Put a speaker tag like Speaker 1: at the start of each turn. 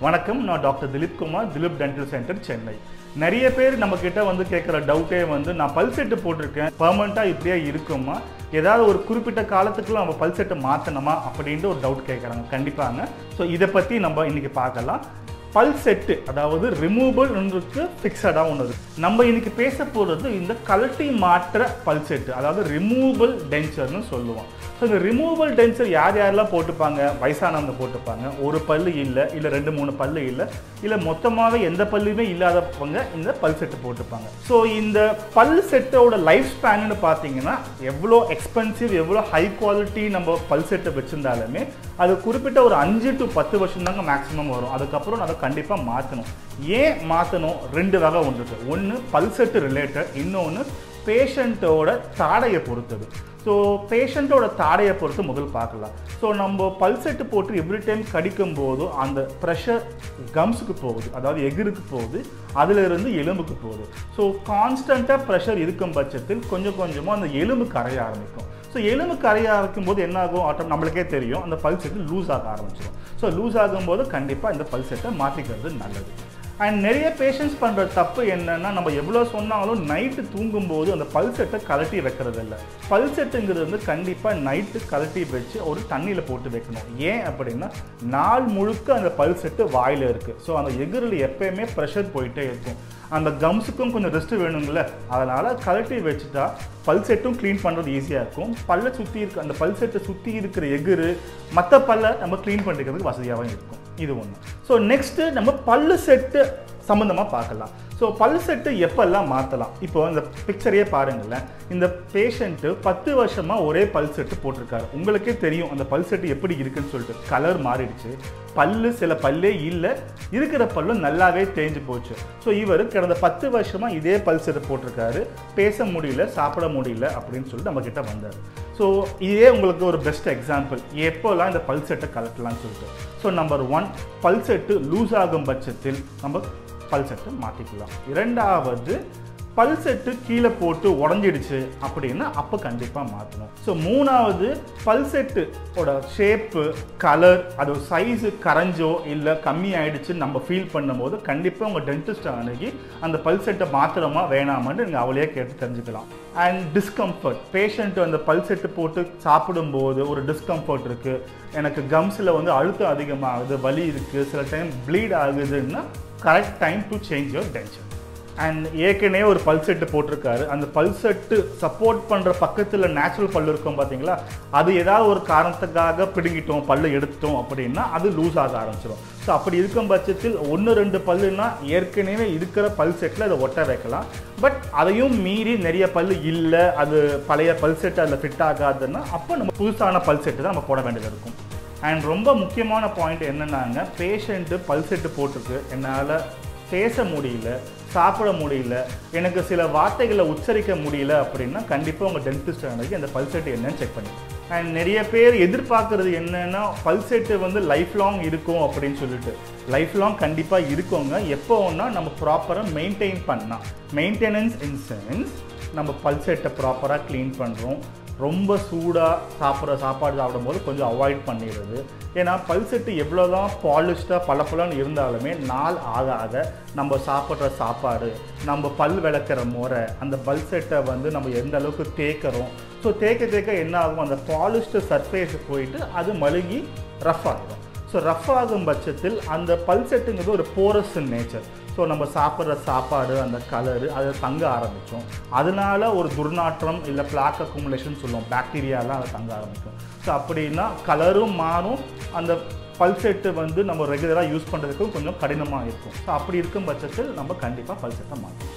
Speaker 1: வணக்கம், நான் doctor Dilip Kumar, Dilip dental centre, Chennai. நிறைய பேர் நம்ம கிட்ட வந்து கேட்குற டவுட்டே வந்து, நான் பல் செட்டு போட்டிருக்கேன், பெர்மனெண்ட்டாக இப்படியே இருக்குமா, ஏதாவது ஒரு குறிப்பிட்ட காலத்துக்குள்ள நம்ம பல் செட்டை மாற்றணுமா அப்படின்ட்டு ஒரு டவுட் கேட்குறாங்க. கண்டிப்பாங்க. ஸோ இதை பற்றி நம்ம இன்னைக்கு பார்க்கலாம். பல் செட்டு, அதாவது ரிமூவபிள் ஒன்றுக்கு ஃபிக்ஸடாக ஒன்று இருக்குது. நம்ம இன்னைக்கு பேச போகிறது இந்த கழட்டி மாற்ற பல் செட்டு, அதாவது ரிமூவபிள் டென்ச்சர்னு சொல்லுவோம். ஸோ இந்த ரிமூவபிள் டென்ச்சர் யாரெல்லாம் போட்டுப்பாங்க? வயசானவங்க போட்டுப்பாங்க, ஒரு பல்லு இல்லை, இல்லை 2-3 பல்லு இல்லை, இல்லை மொத்தமாகவே எந்த பல்லுமே இல்லாதவங்க இந்த பல் செட்டு போட்டுப்பாங்க. ஸோ இந்த பல் செட்டோட லைஃப் ஸ்பேன்னு பார்த்தீங்கன்னா, எவ்வளோ எக்ஸ்பென்சிவ், எவ்வளோ ஹை குவாலிட்டி நம்ம பல் செட்டை வச்சுருந்தாலுமே அது குறிப்பிட்ட ஒரு 5 to 10 வருஷம் தாங்க மேக்ஸிமம் வரும். அதுக்கப்புறம் அதை கண்டிப்பாக மாற்றணும். ஏன் மாற்றணும்? 2 வகை ஒன்று. ஒன்று பல் செட்டு ரிலேட்டட், இன்னொன்று பேஷண்ட்டோட தாடையை பொறுத்தது. ஸோ பேஷண்ட்டோட தாடையை பொறுத்து முதல் பார்க்கலாம். ஸோ நம்ம பல் செட்டு போட்டு எவ்ரி டைம் கடிக்கும் போது அந்த ப்ரெஷர் கம்ஸுக்கு போகுது, அதாவது எகிருக்கு போகுது, அதிலிருந்து எலும்புக்கு போகுது. ஸோ கான்ஸ்டண்ட்டாக ப்ரெஷர் இருக்கும் பட்சத்தில் கொஞ்சம் கொஞ்சமாக அந்த எலும்பு கரைய ஆரம்பிக்கும். ஸோ எலும்பு கரைய ஆரம்பிக்கும் போது என்ன ஆகும்? நம்மளுக்கே தெரியும், அந்த பல் செட்டு லூஸ் ஆக ஆரம்பிச்சிடும். ஸோ லூஸ் ஆகும்போது கண்டிப்பாக இந்த பல் செட்டை மாற்றிக்கிறது நல்லது. அண்ட் நிறைய பேஷண்ட்ஸ் பண்ணுற தப்பு என்னென்னா, நம்ம எவ்வளோ சொன்னாலும் நைட்டு தூங்கும்போது அந்த பல் செட்டை கழட்டி வைக்கிறது இல்லை. பல் செட்டுங்கிறது வந்து கண்டிப்பாக நைட்டு கழட்டி வச்சு ஒரு தண்ணியில் போட்டு வைக்கணும். ஏன் அப்படின்னா, நாள் முழுக்க அந்த பல் செட்டு வாயில் இருக்குது. ஸோ அந்த எகிரில் எப்போயுமே ப்ரெஷர் போயிட்டே இருக்கும். அந்த கம்ஸுக்கும் கொஞ்சம் ரெஸ்ட்டு வேணுங்கள, அதனால் கழட்டி வச்சுட்டா பல் செட்டும் க்ளீன் பண்ணுறது ஈஸியாக இருக்கும். பல்லை சுற்றி இருக்க அந்த பல் செட்டை சுற்றி இருக்கிற எகிரு மற்ற பல்லை நம்ம க்ளீன் பண்ணிக்கிறதுக்கு வசதியாகவும் இருக்கும். இது ஒன்று. ஸோ நெக்ஸ்ட்டு நம்ம பல்லு செட்டு சம்மந்தமாக பார்க்கலாம். ஸோ பல் செட்டு எப்பெல்லாம் மாற்றலாம்? இப்போ இந்த பிக்சரையே பாருங்களேன். இந்த பேஷண்ட்டு 10 வருஷமாக ஒரே பல் செட்டு போட்டிருக்காரு. உங்களுக்கே தெரியும் அந்த பல் செட்டு எப்படி இருக்குன்னு சொல்லிட்டு. கலர் மாறிடுச்சு, பல்லு சில பல்லே இல்லை, இருக்கிற பல்லும் நல்லாவே தேஞ்சு போச்சு. ஸோ இவர் கடந்த 10 வருஷமாக இதே பல் செட்டு போட்டிருக்காரு. பேச முடியல, சாப்பிட முடியல அப்படின்னு சொல்லிட்டு நம்மக்கிட்ட வந்தார். ஸோ இதே உங்களுக்கு ஒரு பெஸ்ட் எக்ஸாம்பிள், எப்போல்லாம் இந்த பல் செட்டை கலட்டலாம்னு சொல்லிட்டு. ஸோ நம்பர் 1, பல் செட்டு லூஸ் ஆகும் பட்சத்தில் நம்ம பல் செட்டை மாற்றிக்கலாம். 2வது, பல் செட்டு கீழே போட்டு உடஞ்சிடுச்சு அப்படின்னா அப்போ கண்டிப்பாக மாற்றணும். ஸோ 3வது, பல் செட்டோட ஷேப்பு, கலர், அது சைஸு கரைஞ்சோ இல்லை கம்மி ஆகிடுச்சுன்னு நம்ம ஃபீல் பண்ணும்போது கண்டிப்பாக உங்கள் டென்டிஸ்ட்டை அணுகி அந்த பல் செட்டை மாத்திரமா வேணாமான்னு நீங்கள் அவளையே கேட்டு தெரிஞ்சுக்கலாம். அண்ட் டிஸ்கம்ஃபர்ட், பேஷண்ட் அந்த பல் செட்டு போட்டு சாப்பிடும்போது ஒரு டிஸ்கம்ஃபர்ட் இருக்குது, எனக்கு கம்ஸில் வந்து அழுத்தம் அதிகமாகுது, வலி இருக்குது, சில டைம் ப்ளீட் ஆகுதுன்னா correct time to change your denture. And ஏற்கனவே ஒரு பல் செட்டு போட்டிருக்காரு, அந்த பல் செட்டு சப்போர்ட் பண்ணுற பக்கத்தில் நேச்சுரல் பல் இருக்கும் பார்த்தீங்களா, அது ஏதாவது ஒரு காரணத்துக்காக பிடுங்கிட்டோம், பல்லு எடுத்துட்டோம் அப்படின்னா அது லூஸ் ஆக ஆரம்பிச்சிடும். ஸோ அப்படி இருக்கும் பட்சத்தில் 1-2 பல்லுன்னா ஏற்கனவே இருக்கிற பல் செட்டில் அதை ஒட்ட வைக்கலாம். பட் அதையும் மீறி நிறைய பல்லு இல்லை, அது பழைய பல் செட்டு அதில் ஃபிட் ஆகாதுன்னா அப்போ நம்ம புதுசான பல் செட்டு தான் நம்ம போட வேண்டியது இருக்கும். அண்ட் ரொம்ப முக்கியமான பாயிண்ட் என்னென்னாங்க, பேஷண்ட்டு பல் செட்டு போட்டிருக்கு, என்னால் பேச முடியல, சாப்பிட முடியல, எனக்கு சில வார்த்தைகளை உச்சரிக்க முடியல அப்படின்னா கண்டிப்பாக உங்கள் டென்டிஸ்ட் அன்றைக்கி அந்த பல் செட்டு என்னன்னு செக் பண்ணி. அண்ட் நிறைய பேர் எதிர்பார்க்குறது என்னென்னா, பல் செட்டு வந்து லைஃப் லாங் இருக்கும் அப்படின்னு சொல்லிட்டு. லைஃப் லாங் கண்டிப்பாக இருக்குங்க, எப்போன்னா நம்ம ப்ராப்பராக மெயின்டைன் பண்ணால். மெயின்டெனன்ஸ் இன் சென்ஸ் நம்ம பல் செட்டை ப்ராப்பராக க்ளீன் பண்ணுறோம், ரொம்ப சூடாக சாப்பாடு சாப்பிடும்போது கொஞ்சம் அவாய்ட் பண்ணிடுறது. ஏன்னா பல் செட்டு எவ்வளோ தான் பாலிஷ்டாக பளபளன்னு இருந்தாலுமே நாள் ஆக ஆக நம்ம சாப்பிட்ற சாப்பாடு, நம்ம பல் விளக்குற முறை, அந்த பல் செட்டை வந்து நம்ம எந்த அளவுக்கு தேய்க்கிறோம். ஸோ தேய்க்க என்ன ஆகும், அந்த பாலிஷ்டு சர்ஃபேஸ் போயிட்டு அது மழுகி ரஃப் ஆகிடும். ஸோ ரஃப் ஆகும் பட்சத்தில் அந்த பல் செட்டுங்கிறது ஒரு போரஸ் இன் நேச்சர். ஸோ நம்ம சாப்பிட்ற சாப்பாடு, அந்த கலரு அதை தங்க ஆரம்பித்தோம், அதனால ஒரு துர்நாற்றம் இல்லை பிளாக் அக்குமுலேஷன் சொல்லுவோம், பாக்டீரியாலாம் அதை தங்க ஆரம்பிக்கும். ஸோ அப்படின்னா கலரும் மாறும், அந்த பல் செட்டு வந்து நம்ம ரெகுலராக யூஸ் பண்ணுறதுக்கும் கொஞ்சம் கடினமாக இருக்கும். ஸோ அப்படி இருக்கும் பட்சத்தில் நம்ம கண்டிப்பாக பல் செட்டை மாற்றணும்.